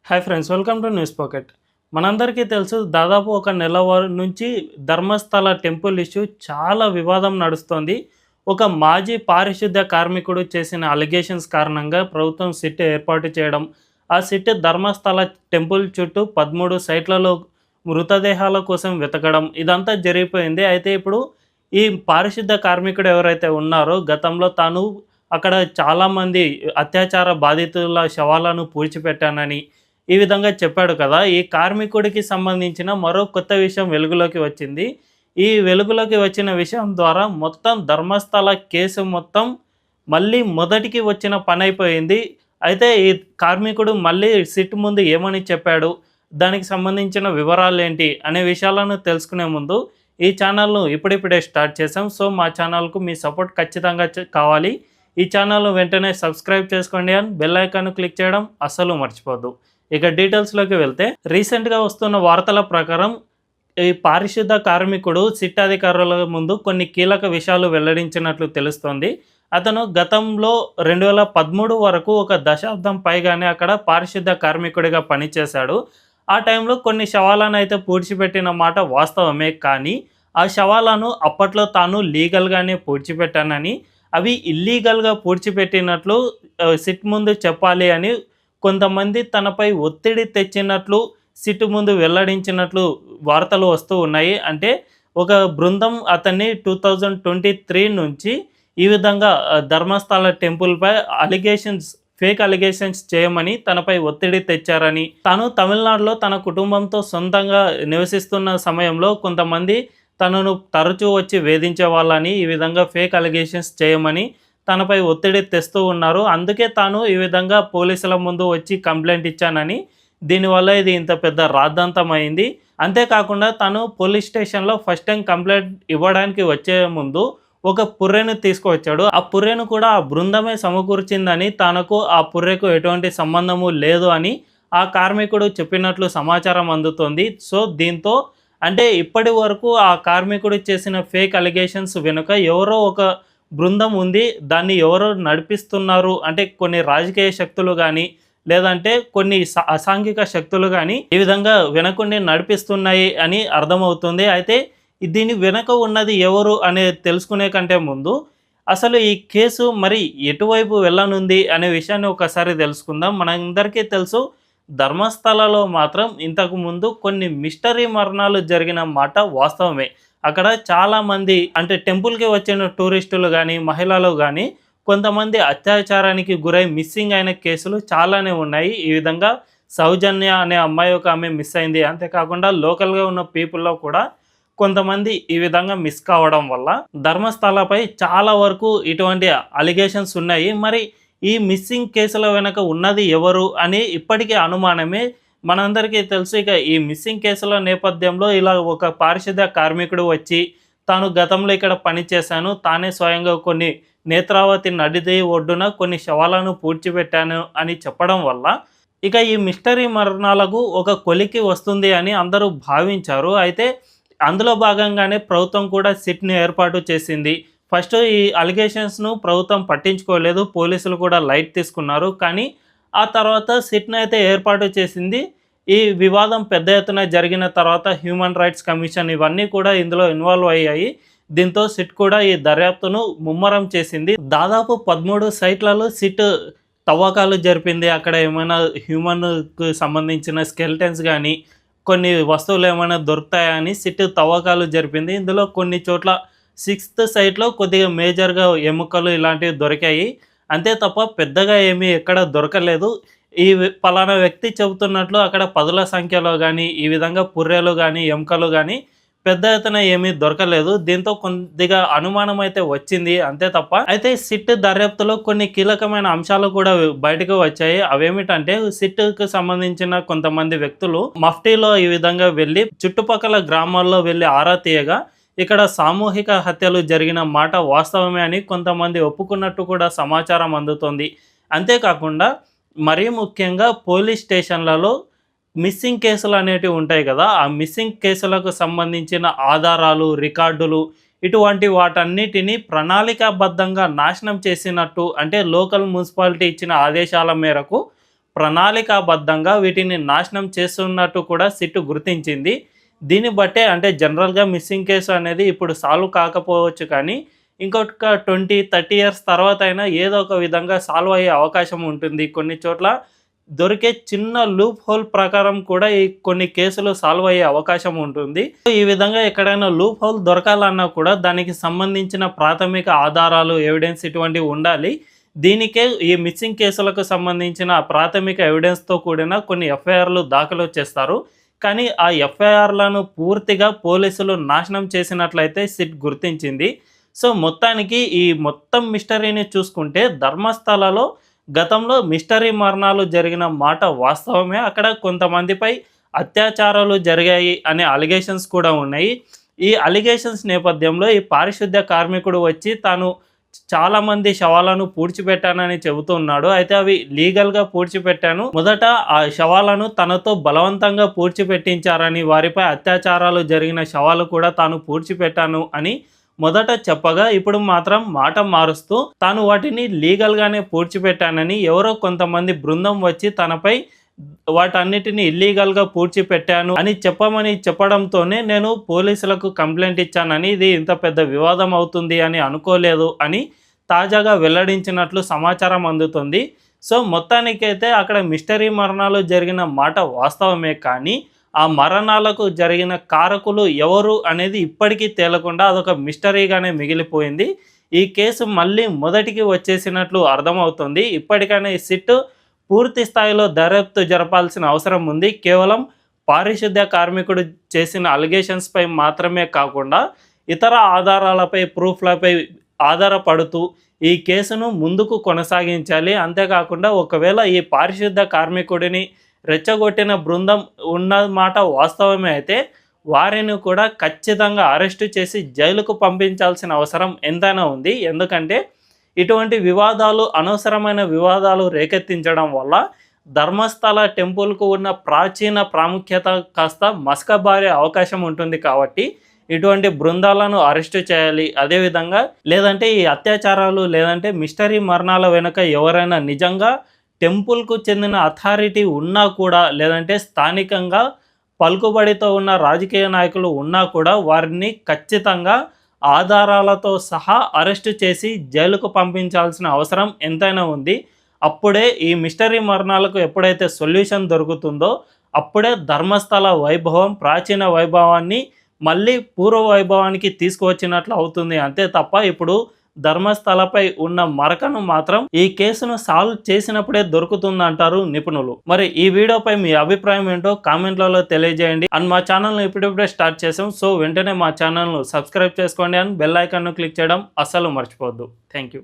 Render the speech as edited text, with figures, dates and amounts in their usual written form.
Hi friends, welcome to news pocket. మనందరికీ తెలుసు, దాదాపు ఒక నెల నుంచి ధర్మస్థల టెంపుల్ ఇష్యూ చాలా వివాదం నడుస్తోంది. ఒక మాజీ పారిశుద్ధ్య కార్మికుడు చేసిన అలిగేషన్స్ కారణంగా ప్రభుత్వం సిట్ ఏర్పాటు చేయడం, ఆ సిట్ ధర్మస్థల టెంపుల్ చుట్టూ 13 సైట్లలో మృతదేహాల కోసం వెతకడం, ఇదంతా జరిగిపోయింది. అయితే ఇప్పుడు ఈ పారిశుద్ధ్య కార్మికుడు ఎవరైతే ఉన్నారో, గతంలో తాను అక్కడ చాలామంది అత్యాచార బాధితుల శవాలను పూడ్చిపెట్టానని ఈ విధంగా చెప్పాడు కదా. ఈ కార్మికుడికి సంబంధించిన మరో కొత్త విషయం వెలుగులోకి వచ్చింది. ఈ వెలుగులోకి వచ్చిన విషయం ద్వారా మొత్తం ధర్మస్థల కేసు మొత్తం మళ్ళీ మొదటికి వచ్చిన పనైపోయింది. అయితే ఈ కార్మికుడు మళ్ళీ సిట్ ముందు ఏమని చెప్పాడు, దానికి సంబంధించిన వివరాలేంటి అనే విషయాలను తెలుసుకునే ముందు ఈ ఛానల్ను ఇప్పుడిప్పుడే స్టార్ట్ చేసాం. సో మా ఛానల్కు మీ సపోర్ట్ ఖచ్చితంగా కావాలి. ఈ ఛానల్ను వెంటనే సబ్స్క్రైబ్ చేసుకోండి అండ్ బెల్ ఐకాన్ క్లిక్ చేయడం అస్సలు మర్చిపోద్దు. ఇక డీటెయిల్స్లోకి వెళ్తే, రీసెంట్గా వస్తున్న వార్తల ప్రకారం ఈ పారిశుద్ధ కార్మికుడు సిట్ అధికారుల ముందు కొన్ని కీలక విషయాలు వెల్లడించినట్లు తెలుస్తోంది. అతను గతంలో 2013 వరకు ఒక దశాబ్దం పైగానే అక్కడ పారిశుద్ధ కార్మికుడిగా పనిచేశాడు. ఆ టైంలో కొన్ని శవాలను అయితే పూడ్చిపెట్టిన మాట వాస్తవమే. కానీ ఆ శవాలను అప్పట్లో తాను లీగల్గానే పూడ్చిపెట్టానని, అవి ఇల్లీగల్గా పూడ్చిపెట్టినట్లు సిట్ ముందు చెప్పాలి అని కొంతమంది తనపై ఒత్తిడి తెచ్చినట్లు సిట్ ముందు వెల్లడించినట్లు వార్తలు వస్తూ ఉన్నాయి. అంటే ఒక బృందం అతన్ని 2023 నుంచి ఈ విధంగా ధర్మస్థల టెంపుల్పై ఫేక్ అలిగేషన్స్ చేయమని తనపై ఒత్తిడి తెచ్చారని, తాను తమిళనాడులో తన కుటుంబంతో సొంతంగా నివసిస్తున్న సమయంలో కొంతమంది తనను తరచూ వచ్చి వేధించే వాళ్ళని ఈ విధంగా ఫేక్ అలిగేషన్స్ చేయమని తనపై ఒత్తిడి తెస్తూ ఉన్నారు. అందుకే తాను ఈ విధంగా పోలీసుల ముందు వచ్చి కంప్లైంట్ ఇచ్చానని, దీనివల్ల ఇది ఇంత పెద్ద రాద్ధాంతం అయింది. అంతేకాకుండా తను పోలీస్ స్టేషన్లో ఫస్ట్ టైం కంప్లైంట్ ఇవ్వడానికి వచ్చే ముందు ఒక పుర్రెను తీసుకువచ్చాడు. ఆ పుర్రెను కూడా ఆ బృందమే సమకూర్చిందని, తనకు ఆ పుర్రెకు ఎటువంటి సంబంధము లేదు అని ఆ కార్మికుడు చెప్పినట్లు సమాచారం అందుతోంది. సో దీంతో అంటే ఇప్పటి వరకు ఆ కార్మికుడు చేసిన ఫేక్ అలిగేషన్స్ వెనుక ఎవరో ఒక బృందం ఉంది, దాన్ని ఎవరో నడిపిస్తున్నారు. అంటే కొన్ని రాజకీయ శక్తులు కానీ, లేదంటే కొన్ని అసాంఘిక శక్తులు కానీ ఈ విధంగా వెనకుండి నడిపిస్తున్నాయి అని అర్థమవుతుంది. అయితే దీని వెనక ఉన్నది ఎవరు అనేది తెలుసుకునే కంటే ముందు అసలు ఈ కేసు మరి ఎటువైపు వెళ్ళనుంది అనే విషయాన్ని ఒకసారి తెలుసుకుందాం. మనందరికీ తెలుసు, ధర్మస్థలలో మాత్రం ఇంతకు ముందు కొన్ని మిస్టరీ మరణాలు జరిగిన మాట వాస్తవమే. అక్కడ చాలామంది అంటే టెంపుల్కి వచ్చిన టూరిస్టులు కానీ, మహిళలు కానీ కొంతమంది అత్యాచారానికి గురై మిస్సింగ్ అయిన కేసులు చాలానే ఉన్నాయి. ఈ విధంగా సౌజన్య అనే అమ్మాయి ఒక ఆమె మిస్ అయింది. అంతేకాకుండా లోకల్గా ఉన్న పీపుల్లో కూడా కొంతమంది ఈ విధంగా మిస్ కావడం వల్ల ధర్మస్థలపై చాలా వరకు ఇటువంటి అలిగేషన్స్ ఉన్నాయి. మరి ఈ మిస్సింగ్ కేసుల వెనక ఉన్నది ఎవరు అని ఇప్పటికీ అనుమానమే. మనందరికీ తెలుసు, ఇక ఈ మిస్సింగ్ కేసుల నేపథ్యంలో ఇలా ఒక పారిశుద్ధ్య కార్మికుడు వచ్చి తాను గతంలో ఇక్కడ పనిచేశాను, తానే స్వయంగా కొన్ని నేత్రావతి నది ఒడ్డున కొన్ని శవాలను పూడ్చిపెట్టాను అని చెప్పడం వల్ల ఇక ఈ మిస్టరీ మరణాలకు ఒక కొలికి వస్తుంది అని అందరూ భావించారు. అయితే అందులో భాగంగానే ప్రభుత్వం కూడా సిట్ని ఏర్పాటు చేసింది. ఫస్ట్ ఈ అలిగేషన్స్ను ప్రభుత్వం పట్టించుకోలేదు, పోలీసులు కూడా లైట్ తీసుకున్నారు. కానీ ఆ తర్వాత సిట్ని అయితే ఏర్పాటు చేసింది. ఈ వివాదం పెద్ద ఎత్తున జరిగిన తర్వాత హ్యూమన్ రైట్స్ కమిషన్ ఇవన్నీ కూడా ఇందులో ఇన్వాల్వ్ అయ్యాయి. దీంతో సిట్ కూడా ఈ దర్యాప్తును ముమ్మరం చేసింది. దాదాపు 13 సైట్లలో సిట్ తవ్వకాలు జరిపింది. అక్కడ ఏమైనా హ్యూమన్కు సంబంధించిన స్కెల్టన్స్ కానీ, కొన్ని వస్తువులు ఏమైనా దొరుకుతాయని సిట్ తవ్వకాలు జరిపింది. ఇందులో కొన్ని చోట్ల 6th సైట్లో కొద్దిగా మేజర్గా ఎముకలు ఇలాంటివి దొరికాయి. అంతే తప్ప పెద్దగా ఏమీ ఎక్కడ దొరకలేదు. ఈ పలానా వ్యక్తి చెబుతున్నట్లు అక్కడ పదుల సంఖ్యలో కానీ, ఈ విధంగా పుర్రెలు కానీ, ఎముకలు కానీ పెద్ద ఎత్తున ఏమీ దొరకలేదు. దీంతో కొద్దిగా అనుమానం అయితే వచ్చింది, అంతే తప్ప. అయితే సిట్ దర్యాప్తులో కొన్ని కీలకమైన అంశాలు కూడా బయటకు వచ్చాయి. అవేమిటంటే, సిట్కు సంబంధించిన కొంతమంది వ్యక్తులు మఫ్టీలో ఈ విధంగా వెళ్ళి చుట్టుపక్కల గ్రామాల్లో వెళ్ళి ఆరా తీయగా ఇక్కడ సామూహిక హత్యలు జరిగిన మాట వాస్తవమే అని కొంతమంది ఒప్పుకున్నట్టు కూడా సమాచారం అందుతోంది. అంతేకాకుండా మరీ ముఖ్యంగా పోలీస్ స్టేషన్లలో మిస్సింగ్ కేసులు అనేటివి ఉంటాయి కదా, ఆ మిస్సింగ్ కేసులకు సంబంధించిన ఆధారాలు, రికార్డులు ఇటువంటి వాటన్నిటిని ప్రణాళికాబద్ధంగా నాశనం చేసినట్టు, అంటే లోకల్ మున్సిపాలిటీ ఇచ్చిన ఆదేశాల మేరకు ప్రణాళికాబద్ధంగా వీటిని నాశనం చేస్తున్నట్టు కూడా సిట్ గుర్తించింది. దీన్ని బట్టే అంటే జనరల్గా మిస్సింగ్ కేసు అనేది ఇప్పుడు సాల్వ్ కాకపోవచ్చు, కానీ ఇంకొక 20-30 ఇయర్స్ తర్వాత అయినా ఏదో ఒక విధంగా సాల్వ్ అయ్యే అవకాశం ఉంటుంది. కొన్ని చోట్ల దొరికే చిన్న లూప్ హోల్ ప్రకారం కూడా ఈ కొన్ని కేసులు సాల్వ్ అయ్యే అవకాశం ఉంటుంది. ఈ విధంగా ఎక్కడైనా లూప్ హోల్ దొరకాలన్నా కూడా దానికి సంబంధించిన ప్రాథమిక ఆధారాలు, ఎవిడెన్స్ ఇటువంటివి ఉండాలి. దీనికే ఈ మిస్సింగ్ కేసులకు సంబంధించిన ప్రాథమిక ఎవిడెన్స్తో కూడిన కొన్ని ఎఫ్ఐఆర్లు దాఖలు చేస్తారు. కానీ ఆ ఎఫ్ఐఆర్లను పూర్తిగా పోలీసులు నాశనం చేసినట్లయితే సిట్ గుర్తించింది. సో మొత్తానికి ఈ మొత్తం మిస్టరీని చూసుకుంటే ధర్మస్థలలో గతంలో మిస్టరీ మరణాలు జరిగిన మాట వాస్తవమే. అక్కడ కొంతమందిపై అత్యాచారాలు జరిగాయి అనే అలిగేషన్స్ కూడా ఉన్నాయి. ఈ అలిగేషన్స్ నేపథ్యంలో ఈ పారిశుద్ధ్య కార్మికుడు వచ్చి తాను చాలామంది శవాలను పూడ్చిపెట్టానని చెబుతున్నాడు. అయితే అవి లీగల్గా పూడ్చిపెట్టాను, మొదట ఆ శవాలను తనతో బలవంతంగా పూడ్చిపెట్టించారని, వారిపై అత్యాచారాలు జరిగిన శవాలు కూడా తాను పూడ్చిపెట్టాను అని మొదట చెప్పగా, ఇప్పుడు మాత్రం మాట మారుస్తూ తాను వాటిని లీగల్గానే పూడ్చిపెట్టానని, ఎవరో కొంతమంది బృందం వచ్చి తనపై వాటన్నిటిని ఇల్లీగల్గా పూడ్చిపెట్టాను అని చెప్పడంతోనే నేను పోలీసులకు కంప్లైంట్ ఇచ్చానని, ఇది ఇంత పెద్ద వివాదం అవుతుంది అని అనుకోలేదు అని తాజాగా వెల్లడించినట్లు సమాచారం అందుతుంది. సో మొత్తానికైతే అక్కడ మిస్టరీ మరణాలు జరిగిన మాట వాస్తవమే, కానీ ఆ మరణాలకు జరిగిన కారకులు ఎవరు అనేది ఇప్పటికీ తేలకుండా అదొక మిస్టరీగానే మిగిలిపోయింది. ఈ కేసు మళ్ళీ మొదటికి వచ్చేసినట్లు అర్థమవుతుంది. ఇప్పటికైనా ఈ సిట్ పూర్తి స్థాయిలో దర్యాప్తు జరపాల్సిన అవసరం ఉంది. కేవలం పారిశుద్ధ్య కార్మికుడు చేసిన అలిగేషన్స్పై మాత్రమే కాకుండా ఇతర ఆధారాలపై, ప్రూఫ్లపై ఆధారపడుతూ ఈ కేసును ముందుకు కొనసాగించాలి. అంతేకాకుండా ఒకవేళ ఈ పారిశుద్ధ్య కార్మికుడిని రెచ్చగొట్టిన బృందం ఉన్నమాట వాస్తవమే అయితే వారిని కూడా ఖచ్చితంగా అరెస్టు చేసి జైలుకు పంపించాల్సిన అవసరం ఎంతైనా ఉంది. ఎందుకంటే ఇటువంటి వివాదాలు, అనవసరమైన వివాదాలు రేకెత్తించడం వల్ల ధర్మస్థల టెంపుల్కు ఉన్న ప్రాచీన ప్రాముఖ్యత కాస్త మసకబారే అవకాశం ఉంటుంది. కాబట్టి ఇటువంటి బృందాలను అరెస్టు చేయాలి. అదేవిధంగా లేదంటే ఈ అత్యాచారాలు లేదంటే మిస్టరీ మరణాల వెనుక ఎవరైనా నిజంగా టెంపుల్కు చెందిన అథారిటీ ఉన్నా కూడా, లేదంటే స్థానికంగా పలుకుబడితో ఉన్న రాజకీయ నాయకులు ఉన్నా కూడా వారిని ఖచ్చితంగా ఆధారాలతో సహా అరెస్టు చేసి జైలుకు పంపించాల్సిన అవసరం ఎంతైనా ఉంది. అప్పుడే ఈ మిస్టరీ మరణాలకు ఎప్పుడైతే సొల్యూషన్ దొరుకుతుందో అప్పుడే ధర్మస్థల వైభవం, ప్రాచీన వైభవాన్ని మళ్ళీ పూర్వ వైభవానికి తీసుకువచ్చినట్లు అవుతుంది. అంతే తప్ప ఇప్పుడు ధర్మస్థలపై ఉన్న మరకను మాత్రం ఈ కేసును సాల్వ్ చేసినప్పుడే దొరుకుతుందంటారు నిపుణులు. మరి ఈ వీడియోపై మీ అభిప్రాయం ఏంటో కామెంట్లలో తెలియజేయండి. అండ్ మా ఛానల్ను ఇప్పుడిప్పుడే స్టార్ట్ చేసాం. సో వెంటనే మా ఛానల్ను సబ్స్క్రైబ్ చేసుకోండి అండ్ బెల్ ఐకాన్ను క్లిక్ చేయడం అస్సలు మర్చిపోవద్దు. Thank you.